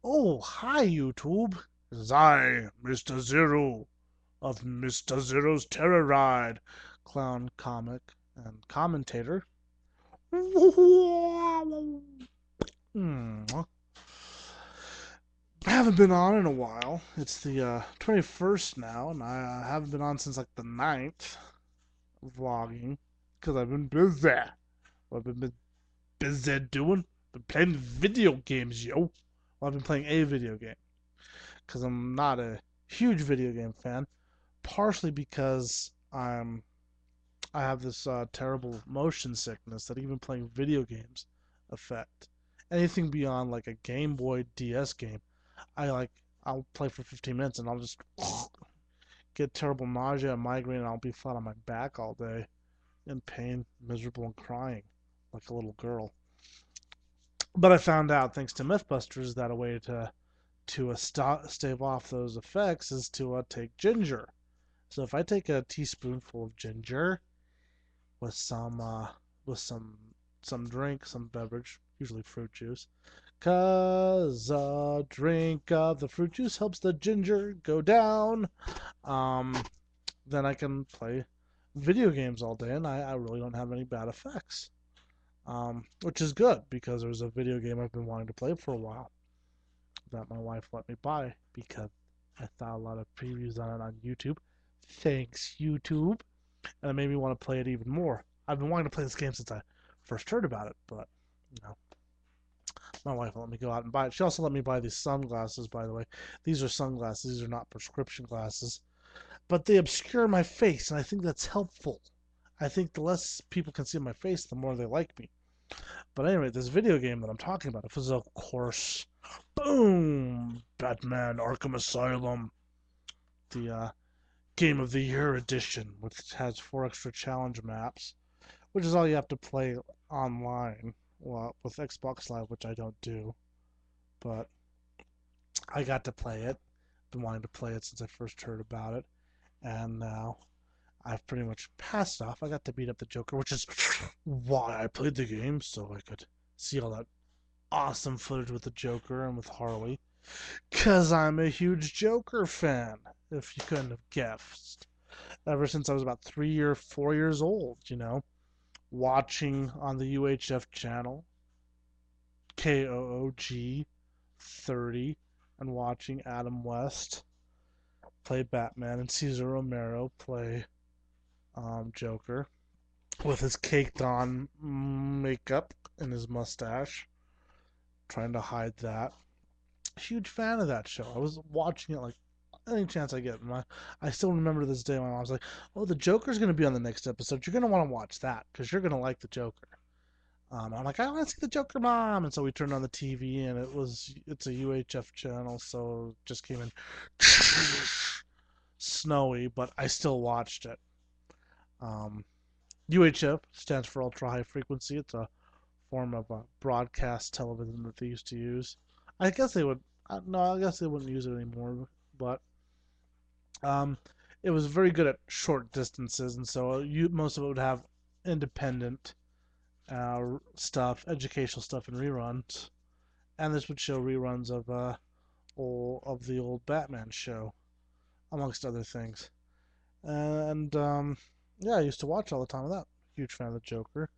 Oh, hi, YouTube. This is I, Mr. Zero, of Mr. Zero's Terror Ride, clown comic and commentator. Hmm. I haven't been on in a while. It's the 21st now, and I haven't been on since like the 9th, vlogging, because I've been busy. What I've been busy doing? Been playing video games, yo. Well, I've been playing a video game, because I'm not a huge video game fan. Partially because I have this terrible motion sickness that even playing video games affect. Anything beyond like a Game Boy DS game, I'll play for 15 minutes and I'll just get terrible nausea and migraine and I'll be flat on my back all day in pain, miserable and crying like a little girl. But I found out thanks to Mythbusters that a way to stave off those effects is to take ginger. So if I take a teaspoonful of ginger with some drink, some beverage, usually fruit juice, 'cause a drink of the fruit juice helps the ginger go down. Um, then I can play video games all day, and I really don't have any bad effects. Which is good because there's a video game I've been wanting to play for a while that my wife let me buy because I saw a lot of previews on it on YouTube. Thanks, YouTube. And it made me want to play it even more. I've been wanting to play this game since I first heard about it, but you know, my wife let me go out and buy it. She also let me buy these sunglasses, by the way. These are sunglasses, these are not prescription glasses, but they obscure my face, and I think that's helpful. I think the less people can see my face, the more they like me. But anyway, this video game that I'm talking about, it was, of course, boom, Batman Arkham Asylum, the Game of the Year edition, which has 4 extra challenge maps, which is all you have to play online, well, with Xbox Live, which I don't do. But I got to play it. Been wanting to play it since I first heard about it, and now I've pretty much passed off. I got to beat up the Joker, which is why I played the game, so I could see all that awesome footage with the Joker and with Harley. Cause I'm a huge Joker fan, if you couldn't have guessed. Ever since I was about 3 or 4 years old, watching on the UHF channel, KOOG 30, and watching Adam West play Batman and Cesar Romero play Joker with his caked on makeup and his mustache, trying to hide that. Huge fan of that show. I was watching it like any chance I get. I still remember this day when I was like, "Oh, the Joker's going to be on the next episode. You're going to want to watch that because you're going to like the Joker." I'm like, I want to see the Joker, Mom, and so we turned on the TV, and it's a UHF channel, so it just came in snowy, but I still watched it. Um, UHF stands for ultra high frequency. It's a form of broadcast television that they used to use. I guess they would. No, I guess they wouldn't use it anymore. But um, it was very good at short distances, and so most of it would have independent stuff, educational stuff, and reruns. And this would show reruns of of the old Batman show, amongst other things. And yeah, I used to watch all the time of that. Huge fan of the Joker.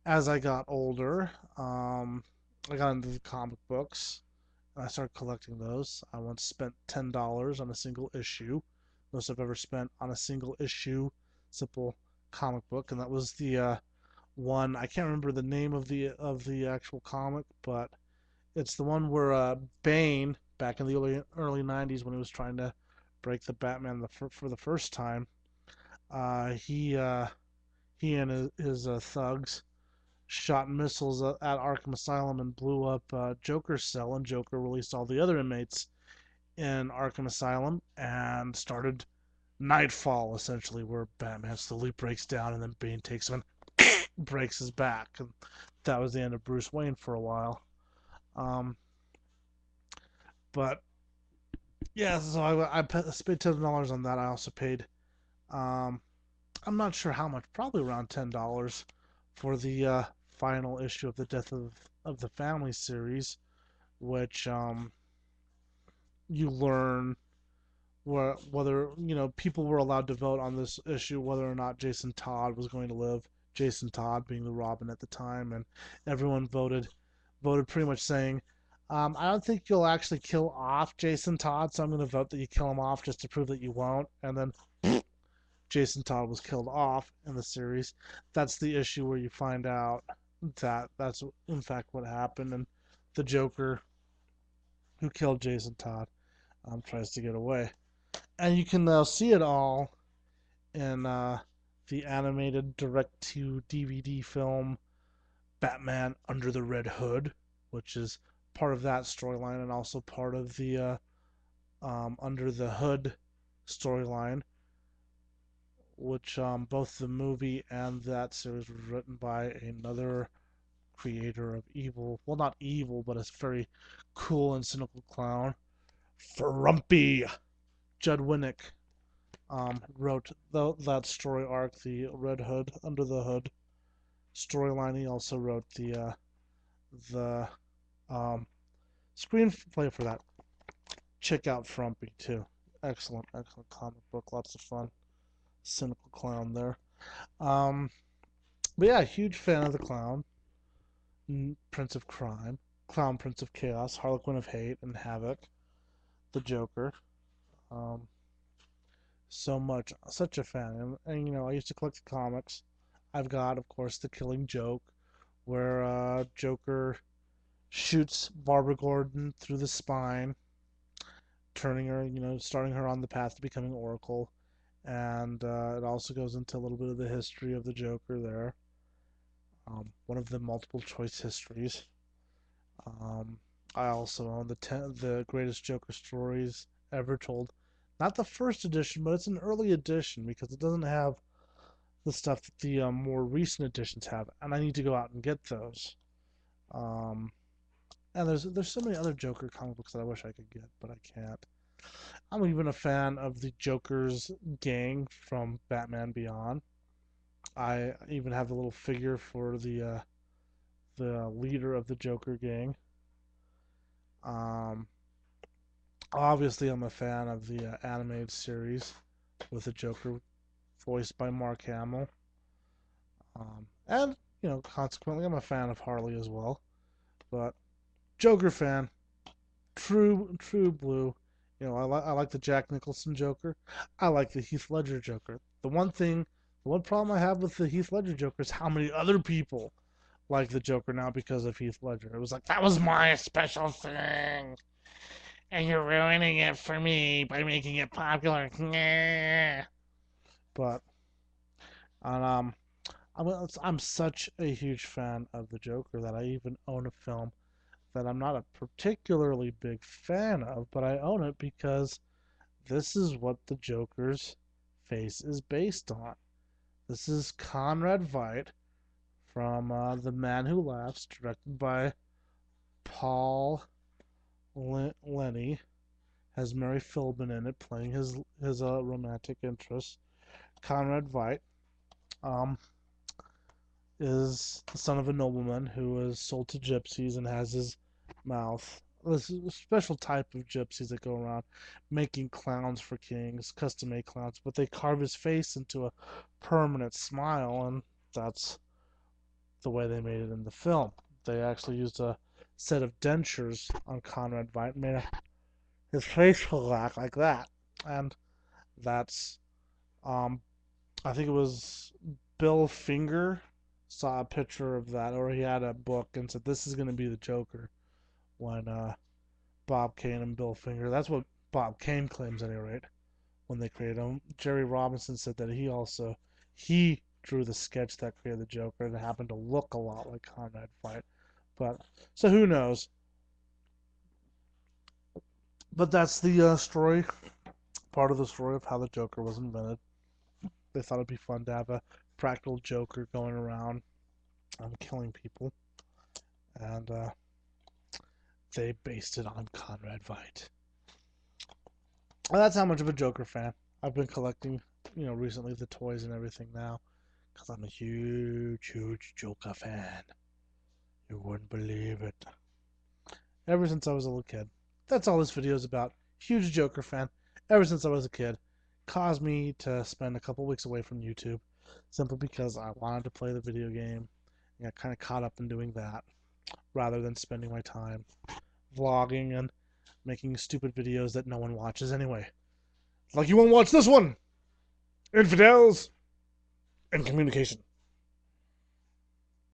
As I got older, I got into the comic books. I started collecting those. I once spent $10 on a single issue, most I've ever spent on a single issue, simple comic book, and that was the one. I can't remember the name of the actual comic, but it's the one where Bane, back in the early '90s, when he was trying to break the Batman for the first time, uh, he uh, he and his thugs shot missiles at Arkham Asylum and blew up Joker's cell, and Joker released all the other inmates in Arkham Asylum and started Nightfall, essentially, where Batman slowly breaks down and then Bane takes him and breaks his back. And that was the end of Bruce Wayne for a while. Um, but yeah, so I paid $10 on that. I also paid, um, I'm not sure how much, probably around $10 for the final issue of the Death of the Family series, which you learn whether people were allowed to vote on this issue, whether or not Jason Todd was going to live. Jason Todd being the Robin at the time, and everyone voted pretty much saying, I don't think you'll actually kill off Jason Todd, so I'm going to vote that you kill him off just to prove that you won't. And then Jason Todd was killed off in the series. That's the issue where you find out that that's in fact what happened, and the Joker who killed Jason Todd tries to get away. And you can now see it all in the animated direct-to-DVD film Batman Under the Red Hood, which is part of that storyline and also part of the Under the Hood storyline, which both the movie and that series was written by another creator of evil. Well, not evil, but a very cool and cynical clown. Frumpy Judd Winnick wrote that story arc, the Red Hood, Under the Hood storyline. He also wrote the um, screenplay for that. Check out Frumpy too. Excellent, excellent comic book. Lots of fun. Cynical clown there. Um, but yeah, huge fan of the clown, Prince of Crime, Clown Prince of Chaos, Harlequin of Hate and Havoc, the Joker. Um, so much, such a fan, and I used to collect the comics. I've got, of course, the Killing Joke, where Joker shoots Barbara Gordon through the spine, turning her, starting her on the path to becoming Oracle. And it also goes into a little bit of the history of the Joker there. One of the multiple choice histories. Um, I also own the greatest Joker stories ever told. Not the first edition, but it's an early edition because it doesn't have the stuff that the more recent editions have, and I need to go out and get those. Um, and there's so many other Joker comic books that I wish I could get, but I can't. I'm even a fan of the Joker's gang from Batman Beyond. I even have the little figure for the leader of the Joker gang. Um, Obviously, I'm a fan of the animated series with the Joker voiced by Mark Hamill. And, consequently, I'm a fan of Harley as well. But Joker fan, true blue. I like the Jack Nicholson Joker. I like the Heath Ledger Joker. The one problem I have with the Heath Ledger Joker is how many other people like the Joker now because of Heath Ledger. It was like, that was my special thing, and you're ruining it for me by making it popular. But and, I'm such a huge fan of the Joker that I even own a film that I'm not a particularly big fan of, but I own it because this is what the Joker's face is based on. This is Conrad Veidt from The Man Who Laughs, directed by Paul Lenny. Has Mary Philbin in it, playing his romantic interest. Conrad Veidt um, is the son of a nobleman who is sold to gypsies and has his mouth. This is a special type of gypsies that go around making clowns for kings, custom-made clowns, but they carve his face into a permanent smile, and that's the way they made it in the film. They actually used a set of dentures on Conrad Veidt, made his face will act like that, and that's um, I think it was Bill Finger saw a picture of that, or he had a book and said this is going to be the Joker when Bob Kane and Bill Finger. That's what Bob Kane claims, at any rate, when they created him. Jerry Robinson said that he drew the sketch that created the Joker, and it happened to look a lot like Conrad Veidt. But so who knows? But that's the story, part of the story of how the Joker was invented. They thought it'd be fun to have a practical Joker going around killing people, and they based it on Conrad Veidt. And that's how much of a Joker fan I've been collecting. Recently the toys and everything now, because I'm a huge Joker fan. You wouldn't believe it. Ever since I was a little kid. That's all this video is about. Huge Joker fan ever since I was a kid. Caused me to spend a couple weeks away from YouTube simply because I wanted to play the video game. I got kind of caught up in doing that rather than spending my time vlogging and making stupid videos that no one watches anyway. Like you won't watch this one! Infidels and communication.